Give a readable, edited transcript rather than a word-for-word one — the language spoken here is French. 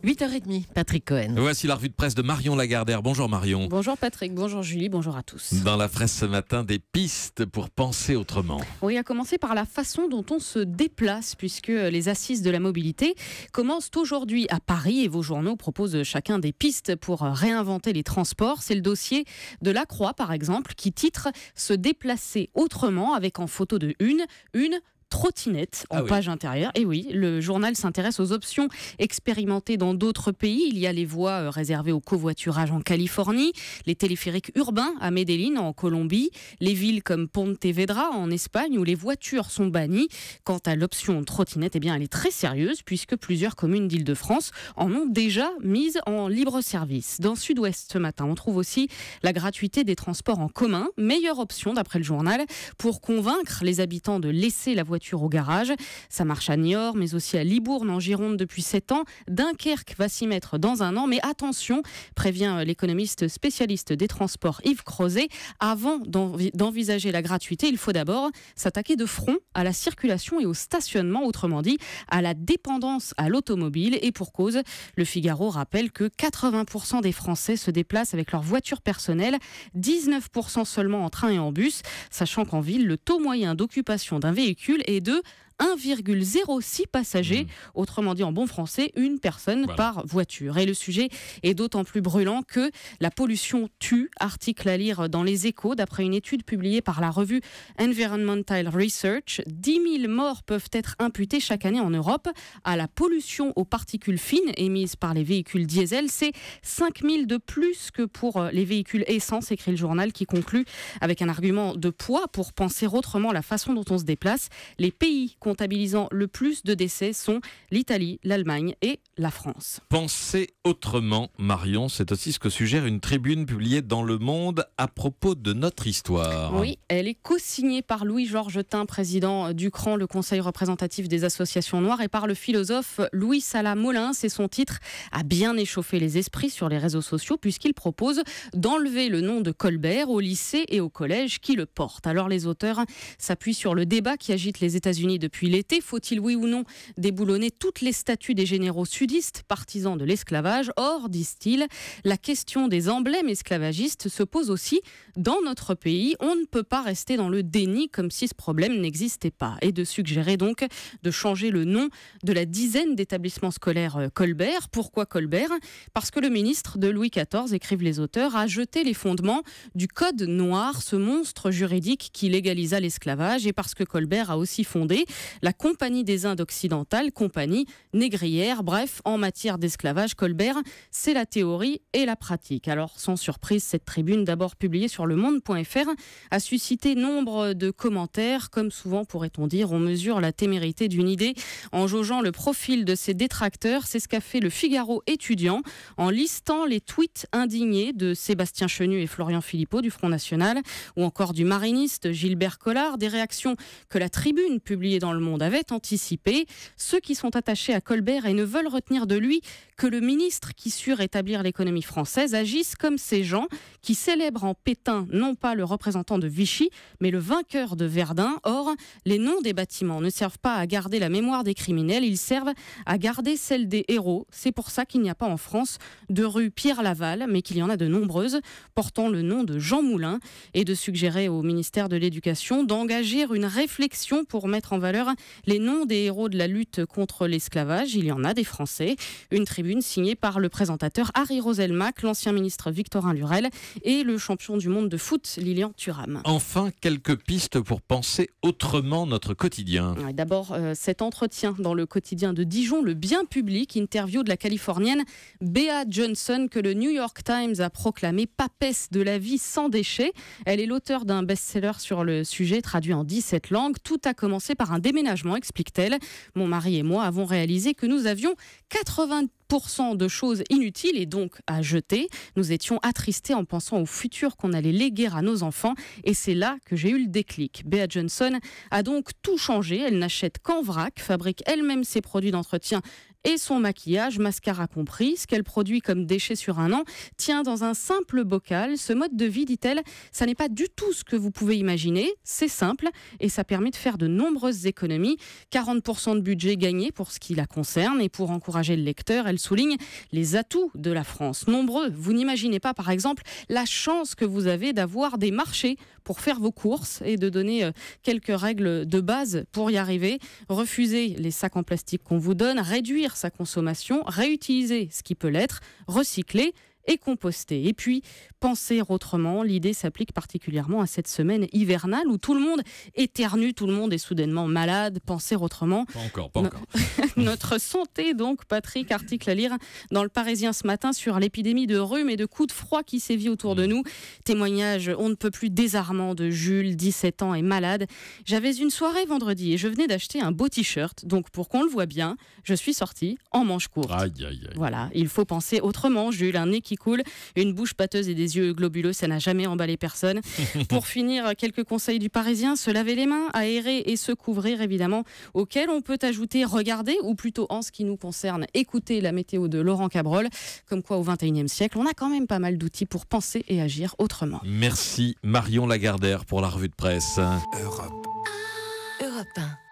8h30, Patrick Cohen. Voici la revue de presse de Marion Lagardère. Bonjour Marion. Bonjour Patrick, bonjour Julie, bonjour à tous. Dans la presse ce matin, des pistes pour penser autrement. Oui, à commencer par la façon dont on se déplace, puisque les assises de la mobilité commencent aujourd'hui à Paris et vos journaux proposent chacun des pistes pour réinventer les transports. C'est le dossier de La Croix par exemple, qui titre « Se déplacer autrement » avec en photo de une trottinette en page intérieure. Et oui, le journal s'intéresse aux options expérimentées dans d'autres pays. Il y a les voies réservées au covoiturage en Californie, les téléphériques urbains à Medellín en Colombie, les villes comme Pontevedra en Espagne où les voitures sont bannies. Quant à l'option trottinette, elle est très sérieuse puisque plusieurs communes d'Île-de-France en ont déjà mise en libre service. Dans Sud-Ouest ce matin, on trouve aussi la gratuité des transports en commun, meilleure option d'après le journal pour convaincre les habitants de laisser la voiture au garage. Ça marche à Niort, mais aussi à Libourne en Gironde depuis 7 ans. Dunkerque va s'y mettre dans un an, mais attention, prévient l'économiste spécialiste des transports Yves Crozet, avant d'envisager la gratuité, il faut d'abord s'attaquer de front à la circulation et au stationnement, autrement dit, à la dépendance à l'automobile. Et pour cause, le Figaro rappelle que 80% des Français se déplacent avec leur voiture personnelle, 19% seulement en train et en bus, sachant qu'en ville, le taux moyen d'occupation d'un véhicule est de 1,06 passagers, autrement dit en bon français, une personne par voiture. Et le sujet est d'autant plus brûlant que la pollution tue, article à lire dans Les Échos, d'après une étude publiée par la revue Environmental Research. 10 000 morts peuvent être imputées chaque année en Europe à la pollution aux particules fines émises par les véhicules diesel. C'est 5 000 de plus que pour les véhicules essence, écrit le journal qui conclut avec un argument de poids pour penser autrement la façon dont on se déplace. Les pays comptabilisant le plus de décès sont l'Italie, l'Allemagne et la France. Penser autrement, Marion, c'est aussi ce que suggère une tribune publiée dans Le Monde à propos de notre histoire. Oui, elle est co-signée par Louis-Georges Tin, président du CRAN, le Conseil représentatif des associations noires, et par le philosophe Louis Sala Molins. Et son titre a bien échauffé les esprits sur les réseaux sociaux puisqu'il propose d'enlever le nom de Colbert au lycée et au collège qui le portent. Alors les auteurs s'appuient sur le débat qui agite les États-Unis depuis l'été. Faut-il, oui ou non, déboulonner toutes les statues des généraux sudistes partisans de l'esclavage ? Or, disent-ils, la question des emblèmes esclavagistes se pose aussi dans notre pays. On ne peut pas rester dans le déni comme si ce problème n'existait pas. Et de suggérer donc de changer le nom de la dizaine d'établissements scolaires Colbert. Pourquoi Colbert ? Parce que le ministre de Louis XIV, écrivent les auteurs, a jeté les fondements du Code noir, ce monstre juridique qui légalisa l'esclavage, et parce que Colbert a aussi fondé la Compagnie des Indes occidentales, compagnie négrière. Bref, en matière d'esclavage, Colbert, c'est la théorie et la pratique. Alors, sans surprise, cette tribune, d'abord publiée sur lemonde.fr, a suscité nombre de commentaires. Comme souvent, pourrait-on dire, on mesure la témérité d'une idée en jaugeant le profil de ses détracteurs. C'est ce qu'a fait le Figaro étudiant en listant les tweets indignés de Sébastien Chenu et Florian Philippot du Front National, ou encore du mariniste Gilbert Collard, des réactions que la tribune publiée dans Le Monde avait anticipé. Ceux qui sont attachés à Colbert et ne veulent retenir de lui que le ministre qui sut rétablir l'économie française agisse comme ces gens qui célèbrent en Pétain non pas le représentant de Vichy, mais le vainqueur de Verdun. Or, les noms des bâtiments ne servent pas à garder la mémoire des criminels, ils servent à garder celle des héros. C'est pour ça qu'il n'y a pas en France de rue Pierre Laval, mais qu'il y en a de nombreuses portant le nom de Jean Moulin, et de suggérer au ministère de l'Éducation d'engager une réflexion pour mettre en valeur les noms des héros de la lutte contre l'esclavage. Il y en a des Français. Une tribune signée par le présentateur Harry Roselmack, l'ancien ministre Victorin Lurel et le champion du monde de foot Lilian Thuram. Enfin, quelques pistes pour penser autrement notre quotidien. D'abord, cet entretien dans le quotidien de Dijon, le bien public, interview de la Californienne Bea Johnson que le New York Times a proclamée papesse de la vie sans déchets. Elle est l'auteure d'un best-seller sur le sujet, traduit en 17 langues. Tout a commencé par un déménagement, explique-t-elle. Mon mari et moi avons réalisé que nous avions 80% de choses inutiles et donc à jeter. Nous étions attristés en pensant au futur qu'on allait léguer à nos enfants, et c'est là que j'ai eu le déclic. Bea Johnson a donc tout changé. Elle n'achète qu'en vrac, fabrique elle-même ses produits d'entretien Et son maquillage, mascara compris, ce qu'elle produit comme déchets sur un an, tient dans un simple bocal. Ce mode de vie, dit-elle, ça n'est pas du tout ce que vous pouvez imaginer. C'est simple et ça permet de faire de nombreuses économies. 40% de budget gagné pour ce qui la concerne. Et pour encourager le lecteur, elle souligne les atouts de la France. Nombreux, vous n'imaginez pas par exemple la chance que vous avez d'avoir des marchés pour faire vos courses et de donner quelques règles de base pour y arriver. Refuser les sacs en plastique qu'on vous donne, réduire sa consommation, réutiliser ce qui peut l'être, recycler et composter. Et puis, penser autrement, l'idée s'applique particulièrement à cette semaine hivernale où tout le monde éternue, tout le monde est soudainement malade. Penser autrement. Pas encore. Notre santé, donc, Patrick, article à lire dans le Parisien ce matin sur l'épidémie de rhume et de coups de froid qui sévit autour de nous. Témoignage on ne peut plus désarmant de Jules, 17 ans, et malade. J'avais une soirée vendredi et je venais d'acheter un beau t-shirt. Donc, pour qu'on le voit bien, je suis sortie en manches courtes. Aïe. Voilà, il faut penser autrement, Jules, un nez qui coule, une bouche pâteuse et des yeux globuleux, ça n'a jamais emballé personne. Pour finir, quelques conseils du Parisien: se laver les mains, aérer et se couvrir évidemment, auquel on peut ajouter regarder, ou plutôt en ce qui nous concerne, écouter la météo de Laurent Cabrol. Comme quoi au XXIe siècle, on a quand même pas mal d'outils pour penser et agir autrement. Merci Marion Lagardère pour la revue de presse. Europe 1.